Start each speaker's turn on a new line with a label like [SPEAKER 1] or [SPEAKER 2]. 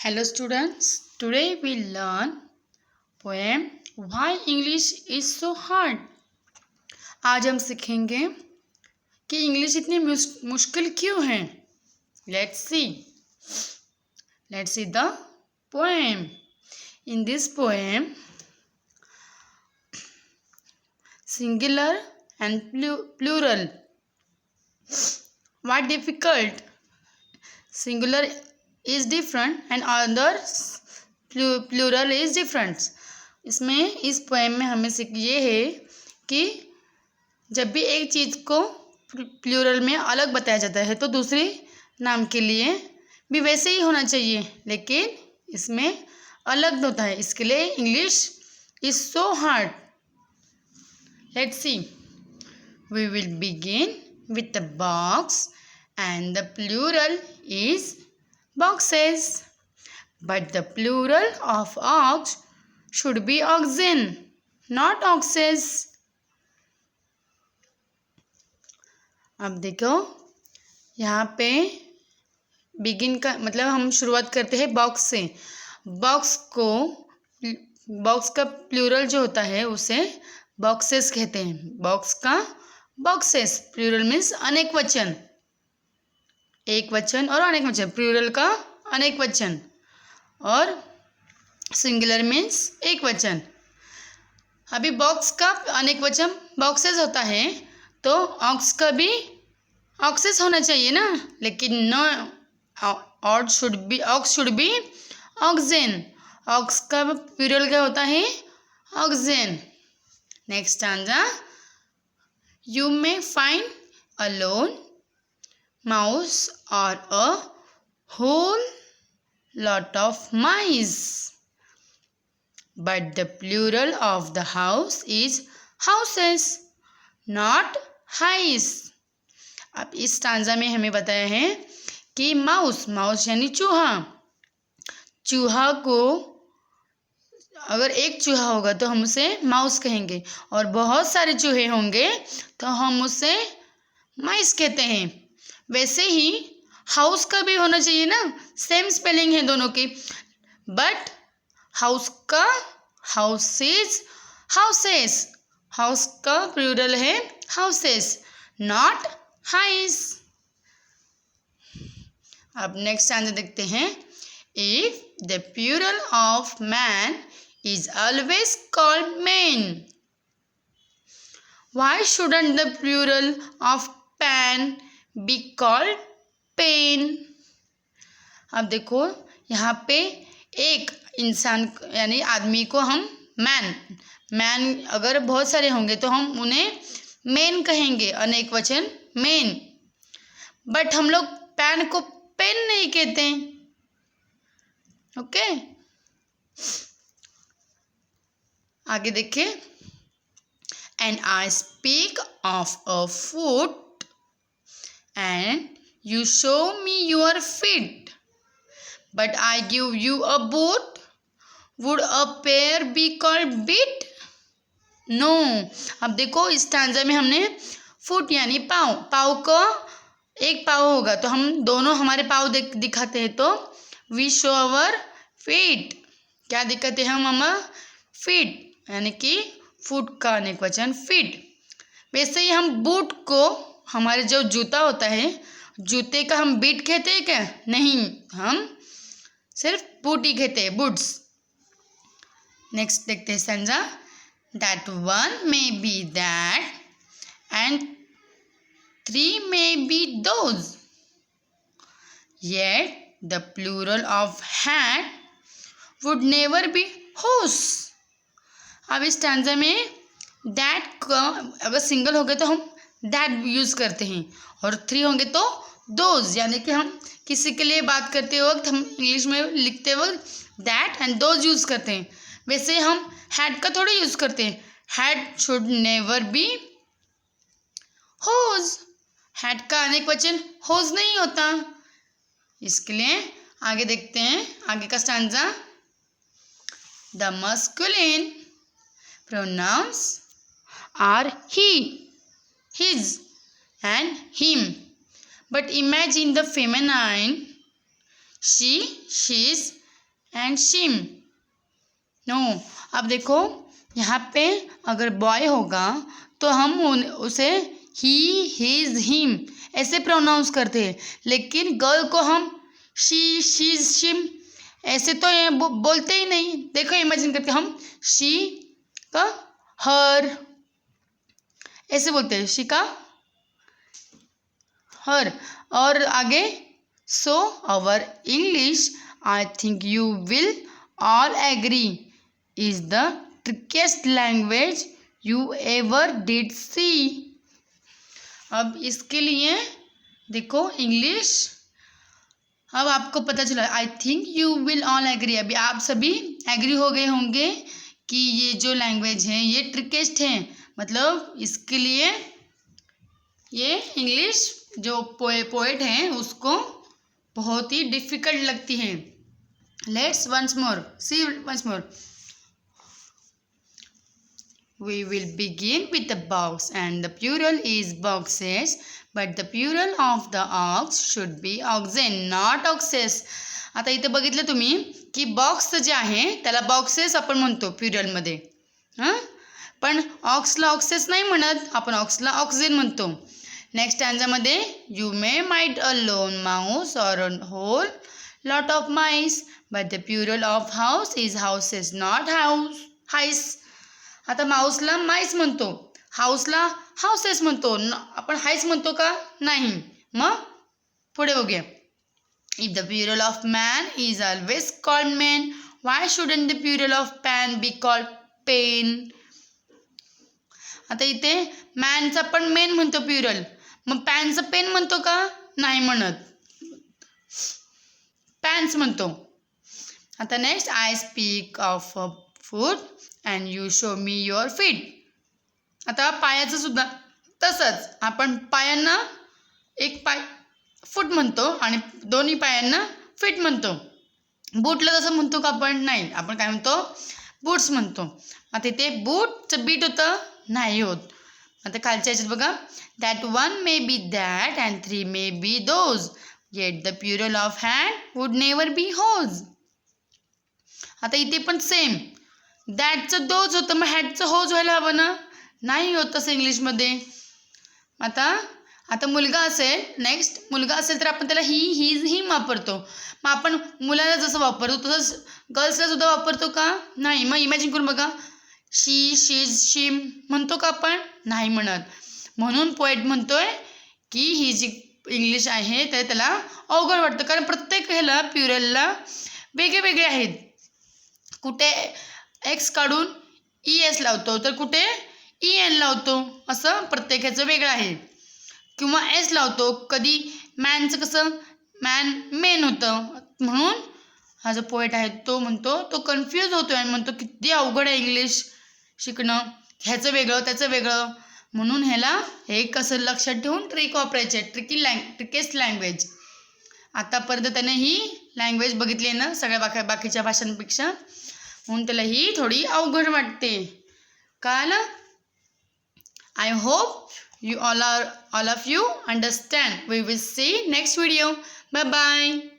[SPEAKER 1] Hello students, today we learn poem Why English is so hard। आज हम सीखेंगे कि इंग्लिश इतनी मुश्किल क्यों है। Let's see the poem। In this poem, singular and plural. What difficult? Singular is different and others plural is different। इसमें इस पोएम में हमें सीख ये है कि जब भी एक चीज़ को प्लूरल में अलग बताया जाता है तो दूसरे नाम के लिए भी वैसे ही होना चाहिए, लेकिन इसमें अलग होता है। इसके लिए English is so hard. Let's see, we will begin with the box and the plural is boxes, but the plural of ox should be oxen, not oxes। अब देखो यहाँ पे बिगिन का मतलब हम शुरुआत करते हैं बॉक्स से। बॉक्स का प्लूरल जो होता है उसे बॉक्सेस कहते हैं। बॉक्स का बॉक्सेस, प्लूरल मीन्स अनेक वचन, एक वचन और अनेक वचन। प्लूरल का अनेक वचन और सिंगुलर मीन्स एक वचन। अभी बॉक्स का अनेक वचन बॉक्सेस होता है तो ऑक्स का भी ऑक्सेस होना चाहिए ना, लेकिन no, ox should be oxen. Ox का प्लूरल क्या होता है? Oxen. Next stanza, you may find a lone mouse or a whole lot of mice, but the plural of the house is houses, not highs। अब इस stanza में हमें बताया है कि माउस यानी चूहा को अगर एक चूहा होगा तो हम उसे माउस कहेंगे, और बहुत सारे चूहे होंगे तो हम उसे माइस कहते हैं। वैसे ही हाउस का भी होना चाहिए ना, सेम स्पेलिंग है दोनों की, बट हाउस का हाउसेस, हाउस का प्लूरल है हाउसेस, नॉट हाइस। अब नेक्स्ट आंसर देखते हैं। If the plural of man is always called man, why shouldn't the plural of pan be called pain? अब देखो यहाँ पे एक इंसान यानी आदमी को हम मैन अगर बहुत सारे होंगे तो हम उन्हें मैन कहेंगे, अनेक वचन मैन। बट हम लोग पैन को पेन नहीं कहते। ओके, आगे देखिए। And I speak of a foot and you show me your feet, but I give you a boot, would a pair be called beet? No. अब देखो इस स्टैंजा में हमने फुट यानी पाँव को एक पाँव होगा तो हम दोनों हमारे पाँव दिखाते हैं तो वी शो अवर फीट। क्या दिखाते हैं हम? फीट यानी कि फुट का अनेक वचन फीट। वैसे ही हम बूट को, हमारे जो जूता होता है, जूते का हम बीट कहते हैं क्या? नहीं, हम सिर्फ बूट ही कहते हैं, बूट्स। नेक्स्ट देखते हैं stanza. That one may be that and three may be those, yet the plural of hat would never be hose. अब इस स्टैंजा में दैट का अगर सिंगल हो गए तो हम दैट यूज़ करते हैं, और थ्री होंगे तो दोज, यानी कि हम किसी के लिए बात करते वक्त हम इंग्लिश में लिखते वक्त दैट एंड दोज यूज़ करते हैं। वैसे हम हैड का थोड़ा यूज़ करते हैं। Head should never be hose. Head का अनेक वचन होज नहीं होता। इसके लिए आगे देखते हैं आगे का stanza. The masculine pronouns are he, his and him, but imagine the feminine she, she's, and shim. No, अब देखो यहाँ पे अगर बॉय होगा तो हम उसे ही, हिज, हिम ऐसे प्रोनाउंस करते हैं, लेकिन गर्ल को हम शी, शीज, शिम ऐसे तो ये बोलते ही नहीं। देखो इमेजिन करके हम शी का हर ऐसे बोलते हैं, शी का हर। और आगे so our English, I think you will all agree, is the trickiest language you ever did see. अब इसके लिए देखो इंग्लिश, अब आपको पता चला I think you will all agree. अभी आप सभी एग्री हो गए होंगे कि ये जो लैंग्वेज है ये ट्रिकेस्ट है, मतलब इसके लिए ये इंग्लिश जो पोएट हैं उसको बहुत ही डिफ़िकल्ट लगती है। Let's once more see once more. We will begin with the box and the plural is boxes, but the plural of the ox should be oxen, not oxes. आता इथे बघितलं तुम्ही की बॉक्स जे आहे त्याला बॉक्सेस आपण म्हणतो प्युरलमध्ये, हां, पण ऑक्सला ऑक्सेस नाही म्हणत, आपण ऑक्सला ऑक्झेन म्हणतो. नेक्स्ट स्टॅन्झामध्ये you may might a lone mouse or a whole lot of mice, but the plural of house is houses, not hice. आता माऊसला माईस म्हणतो, हाऊसला हाऊसेस म्हणतो, आपण हाईस म्हणतो का? नाही. मग पुढे बघूया. If the plural of man is always called men, why shouldn't the plural of pan be called pen. आता इथे मॅनचा पण मेन म्हणतो प्युरल, मग पॅनचं पेन म्हणतो का? नाही म्हणत, पॅन्स म्हणतो. आता next, I speak of a food and you show me your feet. आता पायाचं सुद्धा तसंच, आपण पायांना एक पाय फूट म्हणतो आणि दोन्ही पायांना फीट म्हणतो. बूटला तसं म्हणतो का आपण? नाही, आपण काय म्हणतो? बूट्स म्हणतो. आता इथे बूटचं बीट होतं, नाही होत. आता खालच्या ह्याच्यात बघा, that one may be that and three may be those, yet the plural of hand would never be hose. आता इथे पण सेम, दॅटचं दोज होतं, मग हॅडचं होज व्हायला हवं ना, नाही होत तसं इंग्लिशमध्ये. आता मुलगा असेल, नेक्स्ट मुलगा असेल तर आपण त्याला ही, हिज, हिम वापरतो. मग आपण मुलाला जसं वापरतो तसंच गर्ल्सला सुद्धा वापरतो का? नाही. मग इमॅजिन करून बघा, शी, शीज, शिम म्हणतो का आपण? नाही म्हणत. म्हणून पोएट म्हणतोय की ही जी इंग्लिश आहे तर त्याला अवघड वाटतं, कारण प्रत्येक ह्याला प्युरलला वेगळे वेगळे आहेत. कुठे एक्स काढून ई एस लावतो तर कुठे ई एन लावतो, असं प्रत्येक ह्याचं वेगळं आहे. किंवा एस लावतो, कधी मॅनचं कसं मॅन मेन होतं. म्हणून हा जो पोएट आहे तो म्हणतो, तो कन्फ्यूज होतो आणि म्हणतो किती अवघड आहे इंग्लिश शिकणं, ह्याचं वेगळं त्याचं वेगळं. म्हणून ह्याला हे कसं लक्षात ठेवून ट्रिक वापरायचे, ट्रिकेस्ट लँग्वेज. आतापर्यंत त्याने ही लँग्वेज बघितली आहे ना सगळ्या बाकीच्या भाषांपेक्षा, म्हणून त्याला ही थोडी अवघड वाटते. कळलं? I hope you all of you understand. We will see next video. Bye bye.